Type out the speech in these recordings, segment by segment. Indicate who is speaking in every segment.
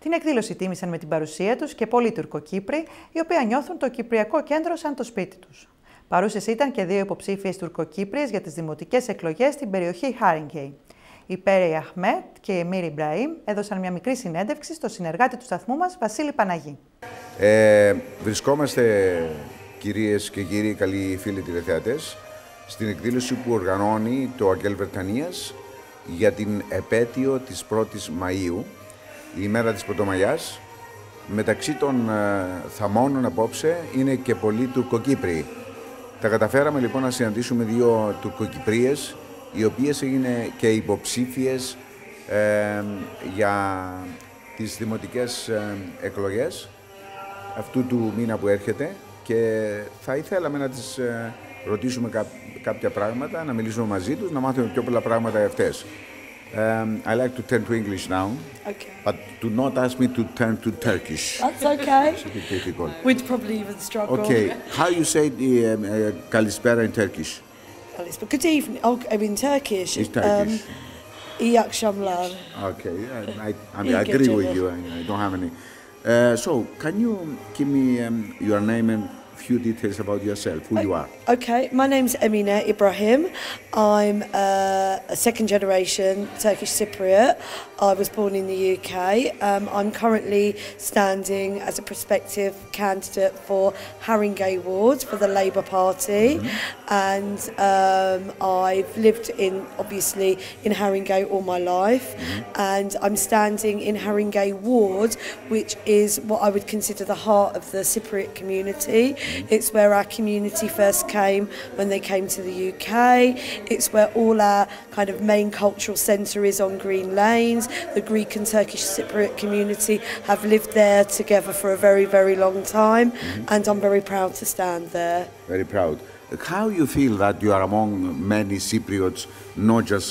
Speaker 1: Την εκδήλωση τίμησαν με την παρουσία τους και πολλοί Τουρκοκύπριοι, οι οποίοι νιώθουν το Κυπριακό Κέντρο σαν το σπίτι τους. Παρούσες ήταν και δύο υποψήφιες Τουρκοκύπριες για τις δημοτικές εκλογές στην περιοχή Haringey. Οι Peray Ahmet και η Emir Ibrahim έδωσαν μια μικρή συνέντευξη στο συνεργάτη του σταθμού μας, Βασίλη Παναγή.
Speaker 2: Βρισκόμαστε, κυρίες και κύριοι, καλοί φίλοι τηλεθεατές, στην εκδήλωση που οργανώνει το Αγγέλ Βρετανίας για την επέτειο της 1ης Μαΐου, η ημέρα της Πρωτομαγιάς. Μεταξύ των θαμώνων απόψε είναι και πολλοί Τουρκοκύπριοι. Τα καταφέραμε λοιπόν να συναντήσουμε δύο Τουρκοκυπρίες, οι οποίες είναι και υποψήφιες για τις δημοτικές εκλογές αυτού του μήνα που έρχεται, και θα ήθελαμε να τις ρωτήσουμε κάποια πράγματα, να μιλήσουμε μαζί τους, να μάθουμε πιο πολλά πράγματα για αυτές. I like to turn to English now,
Speaker 3: okay.
Speaker 2: But do not ask me to turn to Turkish.
Speaker 3: That's okay.
Speaker 2: It's a bit difficult.
Speaker 3: We'd probably even struggle.
Speaker 2: Okay, how you say Kalispera in Turkish?
Speaker 3: Kalispera. Good evening. Oh, in Turkish.
Speaker 2: It's Turkish.
Speaker 3: İyi akşamlar.
Speaker 2: Okay, I agree with you. I don't have any. So, can you give me your name and few details about yourself, who you are?
Speaker 3: Okay, my name's Emir Ibrahim. I'm a second generation Turkish Cypriot. I was born in the UK. I'm currently standing as a prospective candidate for Haringey ward for the Labour Party, and I've lived obviously in Haringey all my life, and I'm standing in Haringey ward, which is what I would consider the heart of the Cypriot community. It's where our community first came when they came to the UK. It's where all our kind of main cultural centre is on Green Lanes. The Greek and Turkish Cypriot community have lived there together for a very, very long time, and I'm very proud to stand there.
Speaker 2: Very proud. How you feel that you are among many Cypriots, not just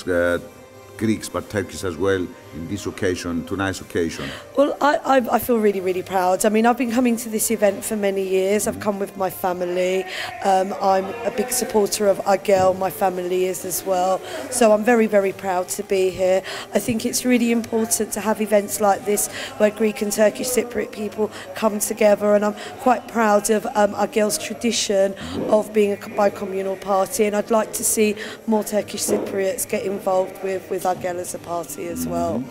Speaker 2: Greeks but Turkish as well, in this occasion, tonight's occasion?
Speaker 3: Well, I feel really, really proud. I mean, I've been coming to this event for many years. I've come with my family. I'm a big supporter of Agel, my family is as well. So I'm very, very proud to be here. I think it's really important to have events like this where Greek and Turkish Cypriot people come together, and I'm quite proud of Agel's tradition of being a bi-communal party, and I'd like to see more Turkish Cypriots get involved with Agel as a party as well.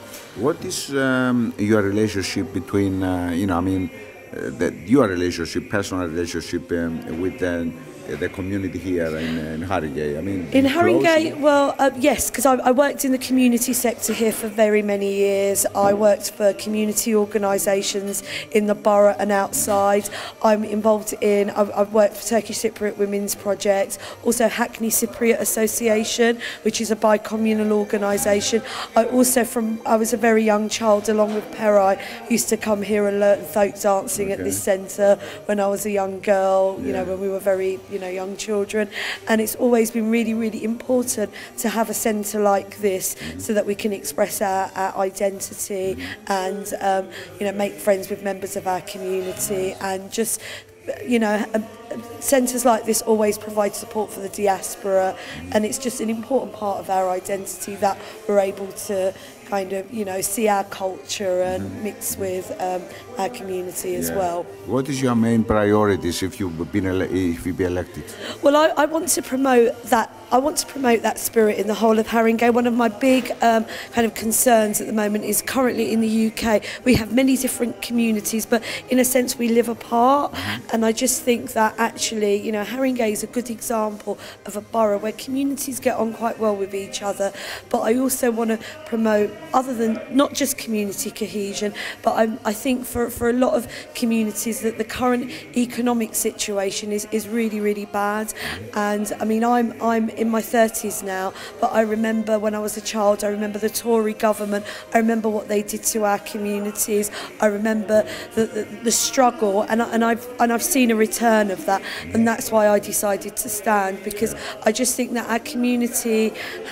Speaker 2: What is your relationship between, your relationship, personal relationship with the community here in Haringey? I mean,
Speaker 3: in Haringey, well, yes, because I worked in the community sector here for very many years. I worked for community organisations in the borough and outside. I'm involved I've worked for Turkish Cypriot Women's Project, also Hackney Cypriot Association, which is a bi-communal organisation. I was a very young child, along with Peray, used to come here and learn folk dancing at this centre when I was a young girl, you know, when we were very young children, and it's always been really, really important to have a centre like this so that we can express our identity and make friends with members of our community, and just centres like this always provide support for the diaspora, and it's just an important part of our identity that we're able to kind of, see our culture and mix with our community as well.
Speaker 2: What is your main priorities if you be elected?
Speaker 3: Well, I want to promote that. I want to promote that spirit in the whole of Haringey. One of my big kind of concerns at the moment is currently in the UK we have many different communities, but in a sense we live apart, and I just think that actually, Haringey is a good example of a borough where communities get on quite well with each other. But I also want to promote, other than not just community cohesion, but I think for a lot of communities that the current economic situation is really, really bad. And I mean, I'm in my 30s now, but I remember when I was a child, I remember the Tory government, I remember what they did to our communities, I remember the struggle, and I've seen a return of that, and that's why I decided to stand, because I just think that our community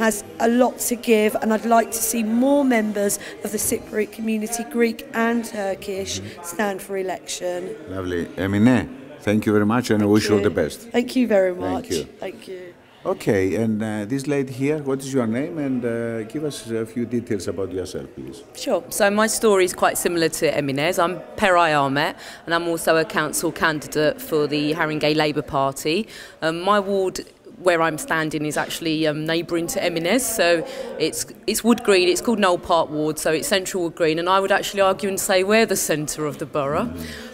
Speaker 3: has a lot to give, and I'd like to see more members of the Cypriot community, Greek and Turkish, stand for election.
Speaker 2: Lovely. Emine, thank you very much, and I wish you all the best.
Speaker 3: Thank you very much.
Speaker 2: Thank you.
Speaker 3: Thank you.
Speaker 2: Okay, and this lady here, what is your name? And give us a few details about yourself, please.
Speaker 4: Sure. So my story is quite similar to Emir's. I'm Peray Ahmet, and I'm also a council candidate for the Haringey Labour Party. My ward, where I'm standing, is actually neighbouring to Emir's, so it's Wood Green. It's called Knoll Park Ward, so it's central Wood Green, and I would actually argue and say we're the centre of the borough,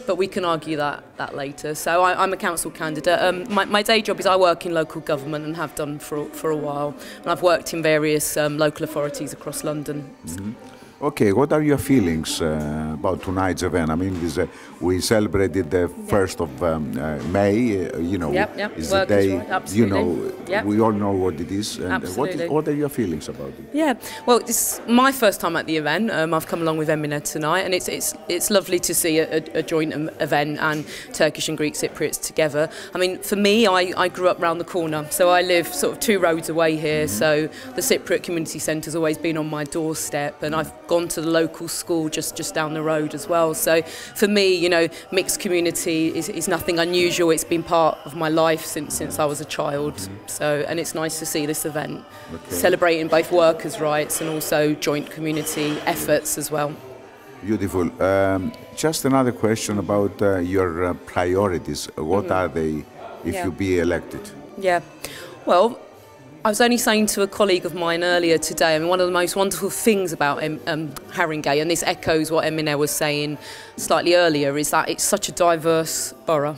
Speaker 4: but we can argue that later. So I'm a council candidate. My day job is I work in local government and have done for a while, and I've worked in various local authorities across London.
Speaker 2: Okay, what are your feelings about tonight's event? I mean, we celebrated the 1st of May, you know, is the day, you know, we all know what it is. And what are your feelings about it?
Speaker 4: Yeah, well, it's my first time at the event. I've come along with Emir tonight, and it's lovely to see a joint event and Turkish and Greek Cypriots together. I mean, for me, I grew up round the corner, so I live sort of 2 roads away here, so the Cypriot Community Centre's always been on my doorstep, and I've gone to the local school just down the road as well. So for me, you know, mixed community is nothing unusual. It's been part of my life since I was a child. So, and it's nice to see this event celebrating both workers' rights and also joint community efforts as well.
Speaker 2: Beautiful. Just another question about your priorities. What are they if you be elected?
Speaker 4: Yeah. Well, I was only saying to a colleague of mine earlier today, I mean, one of the most wonderful things about Haringey, and this echoes what Emir was saying slightly earlier, is that it's such a diverse borough.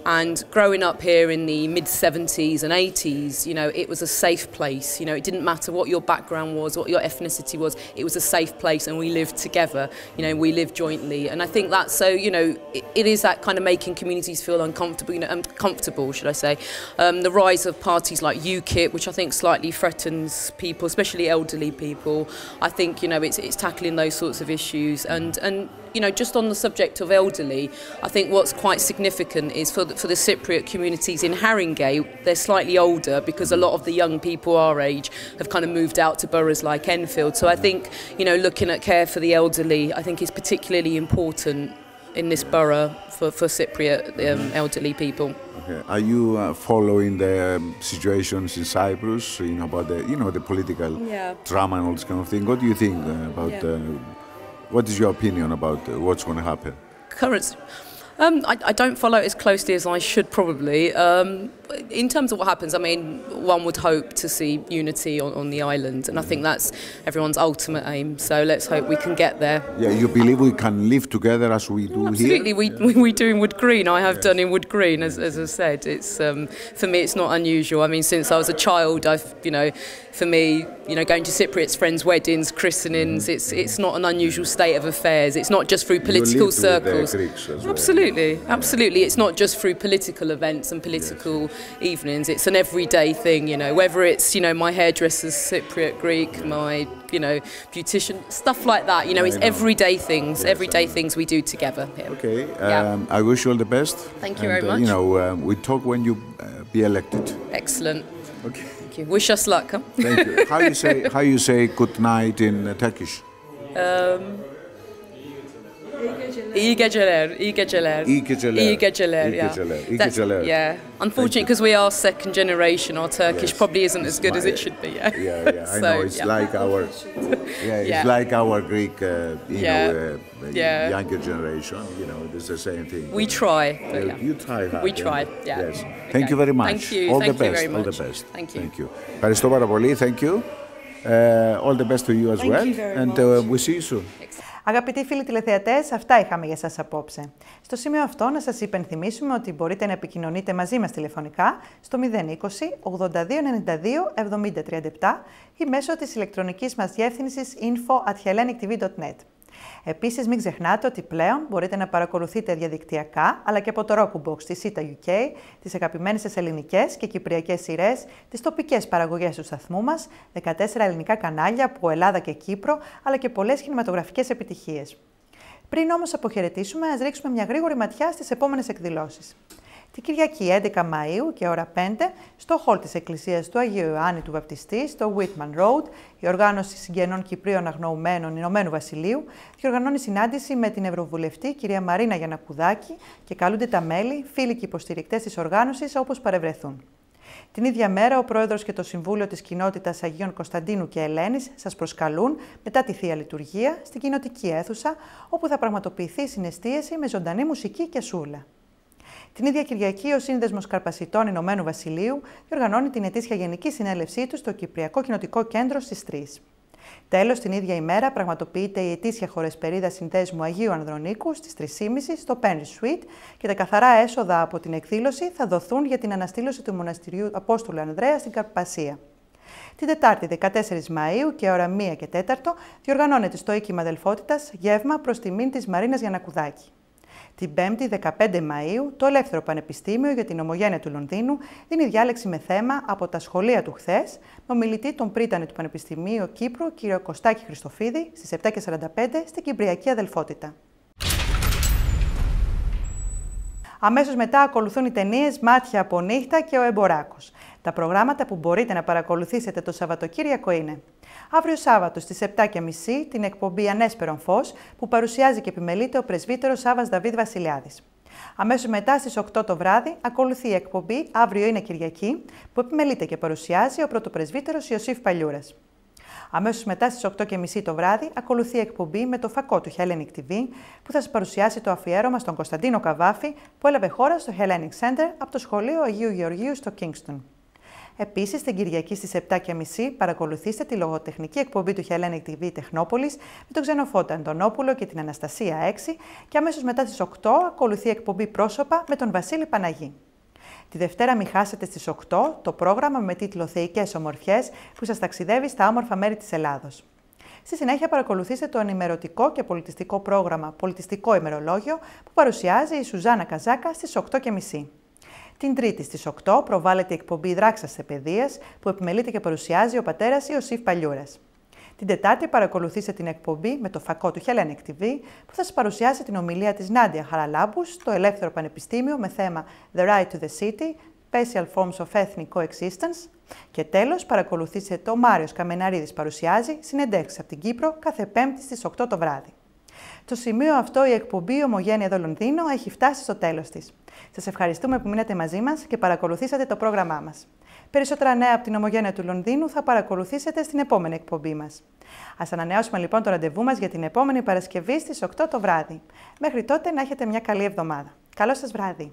Speaker 4: And growing up here in the mid-70s and 80s, you know, it was a safe place. You know, it didn't matter what your background was, what your ethnicity was. It was a safe place, and we lived together. You know, we lived jointly. And I think that's so, you know, it is that kind of making communities feel uncomfortable, you know, comfortable, should I say. The rise of parties like UKIP, which I think slightly threatens people, especially elderly people. I think, you know, it's tackling those sorts of issues. And you know, just on the subject of elderly, I think what's quite significant is for the Cypriot communities in Haringey, they're slightly older because a lot of the young people our age have kind of moved out to boroughs like Enfield. So I think, you know, looking at care for the elderly, I think is particularly important in this borough for Cypriot elderly people.
Speaker 2: Okay. Are you following the situations in Cyprus, you know, about the political drama and all this kind of thing? What do you think about? What is your opinion about what's going to happen? I don't follow it as closely as I should probably. In terms of what happens, I mean, one would hope to see unity on the island, and I think that's everyone's ultimate aim. So let's hope we can get there. Yeah, you believe we can live together as we do here? Absolutely, we do in Wood Green. I have done in Wood Green, as I said. It's for me, it's not unusual. I mean, since I was a child, for me, going to Cypriots' friends' weddings, christenings, it's not an unusual state of affairs. It's not just through political circles. Absolutely, absolutely. It's not just through political events and political evenings. It's an everyday thing, whether it's, my hairdresser's Cypriot Greek, my, beautician, stuff like that. It's everyday things, things we do together here. Okay, I wish you all the best. Thank you very much. We talk when you be elected. Excellent. Okay. Thank you. Wish us luck. Huh? Thank you. How you say good night in Turkish? İyi geceler, iyi geceler. İyi geceler. İyi geceler, yeah. Unfortunately, because we are second generation, our Turkish probably isn't as good as it should be. Yeah. I know. It's like our, it's like our Greek, younger generation. It's the same thing. We try. You try hard. We try. Yeah. Yes. Thank you very much. Thank you. All the best. All the best. Thank you. Thank you. Ευχαριστώ πάρα πολύ. Thank you. All the best to you as well. And we see you soon.
Speaker 1: Αγαπητοί φίλοι τηλεθεατές, αυτά είχαμε για σας απόψε. Στο σημείο αυτό να σας υπενθυμίσουμε ότι μπορείτε να επικοινωνείτε μαζί μας τηλεφωνικά στο 020 82 92 70 37 ή μέσω της ηλεκτρονικής μας διεύθυνσης info@hellenictv.net. Επίσης, μην ξεχνάτε ότι πλέον μπορείτε να παρακολουθείτε διαδικτυακά, αλλά και από το Rokubox της ΣΥΤΑ UK, τις αγαπημένες σας ελληνικές και κυπριακές σειρές, τις τοπικές παραγωγές του σταθμού μας, 14 ελληνικά κανάλια από Ελλάδα και Κύπρο, αλλά και πολλές κινηματογραφικές επιτυχίες. Πριν όμως αποχαιρετήσουμε, ας ρίξουμε μια γρήγορη ματιά στις επόμενες εκδηλώσεις. Την Κυριακή 11 Μαΐου και ώρα 5, στο χολ της Εκκλησίας του Αγίου Ιωάννη του Βαπτιστή, στο Whitman Road, η οργάνωση συγγενών Κυπρίων Αγνοωμένων Ηνωμένου Βασιλείου διοργανώνει συνάντηση με την Ευρωβουλευτή κυρία Μαρίνα Γιαννακουδάκη και καλούνται τα μέλη, φίλοι και υποστηρικτές της οργάνωσης όπως παρευρεθούν. Την ίδια μέρα, ο Πρόεδρος και το Συμβούλιο της Κοινότητας Αγίων Κωνσταντίνου και Ελένης σας προσκαλούν, μετά τη Θεία Λειτουργία, στην κοινοτική αίθουσα, όπου θα πραγματοποιηθεί συναισθίαση με ζωντανή μουσική και σούλα. Την ίδια Κυριακή, ο Σύνδεσμος Καρπασιτών Ηνωμένου Βασιλείου διοργανώνει την ετήσια γενική συνέλευσή του στο Κυπριακό Κέντρο στις 3. Τέλος, την ίδια ημέρα πραγματοποιείται η ετήσια χορεσπερίδα συνδέσμου Αγίου Ανδρονίκου στις 3.30 στο Penry Suite και τα καθαρά έσοδα από την εκδήλωση θα δοθούν για την αναστήλωση του μοναστηριού Απόστολου Ανδρέα στην Καρπασία. Την Τετάρτη 14 Μαΐου και ώρα 1 και 4 διοργανώνεται στο οίκημα Αδελφότητας γεύμα προς τιμήν της Μαρίνας Γιαννακουδάκη. Την 5η 15 Μαΐου, το Ελεύθερο Πανεπιστήμιο για την Ομογένεια του Λονδίνου δίνει διάλεξη με θέμα από τα σχολεία του χθες, με ομιλητή τον πρίτανη του Πανεπιστημίου Κύπρου, κ. Κωστάκη Χριστοφίδη, στις 7:45 στην Κυπριακή Αδελφότητα. Αμέσως μετά ακολουθούν οι ταινίες «Μάτια από νύχτα» και «Ο Εμποράκος». Τα προγράμματα που μπορείτε να παρακολουθήσετε το Σαββατοκύριακο είναι: αύριο Σάββατο στις 7:30 την εκπομπή «Ανέσπερον φως» που παρουσιάζει και επιμελείται ο πρεσβύτερος Σάββας Δαβίδ Βασιλιάδης. Αμέσως μετά στις 8 το βράδυ ακολουθεί η εκπομπή «Αύριο είναι Κυριακή» που επιμελείται και παρουσιάζει ο πρωτοπρεσβύτερος Ιωσήφ Παλιούρας. Αμέσως μετά στις 8:30 το βράδυ ακολουθεί η εκπομπή με το φακό του Hellenic TV που θα σας παρουσιάσει το αφιέρωμα στον Κωνσταντίνο Καβάφη που έλαβε χώρα στο Hellenic Center από το Σχολείο Αγίου Γεωργίου στο Kingston. Επίσης, την Κυριακή στις 7:30 παρακολουθήστε τη λογοτεχνική εκπομπή του Hellenic TV Τεχνόπολης με τον Ξενοφώτα Αντωνόπουλο και την Αναστασία 6 και αμέσως μετά στις 8 ακολουθεί η εκπομπή Πρόσωπα με τον Βασίλη Παναγή. Τη Δευτέρα μην χάσετε στις 8 το πρόγραμμα με τίτλο «Θεϊκές ομορφιές» που σας ταξιδεύει στα όμορφα μέρη της Ελλάδος. Στη συνέχεια παρακολουθήστε το ενημερωτικό και πολιτιστικό πρόγραμμα «Πολιτιστικό ημερολόγιο» που παρουσιάζει η Σουζάνα Καζάκα στις 8:30. Την Τρίτη στις 8 προβάλλεται η εκπομπή «Δράξας Παιδείας» που επιμελείται και παρουσιάζει ο πατέρας Ιωσήφ Παλιούρας. Την Τετάρτη παρακολουθήστε την εκπομπή με το φακό του Hellenic TV που θα σας παρουσιάσει την ομιλία της Νάντια Χαραλάμπου στο Ελεύθερο Πανεπιστήμιο με θέμα «The Right to the City, Special Forms of Ethnic Coexistence». Και τέλος παρακολουθήστε το Μάριος Καμεναρίδης παρουσιάζει συνέντευξη από την Κύπρο κάθε Πέμπτη στις 8 το βράδυ. Στο σημείο αυτό η εκπομπή «Ομογένεια εδώ Λονδίνο» έχει φτάσει στο τέλος της. Σας ευχαριστούμε που μείνατε μαζί μας και παρακολουθήσατε το πρόγραμμά μας. Περισσότερα νέα από την Ομογένεια του Λονδίνου θα παρακολουθήσετε στην επόμενη εκπομπή μας. Ας ανανεώσουμε λοιπόν το ραντεβού μας για την επόμενη Παρασκευή στις 8 το βράδυ. Μέχρι τότε να έχετε μια καλή εβδομάδα. Καλό σας βράδυ!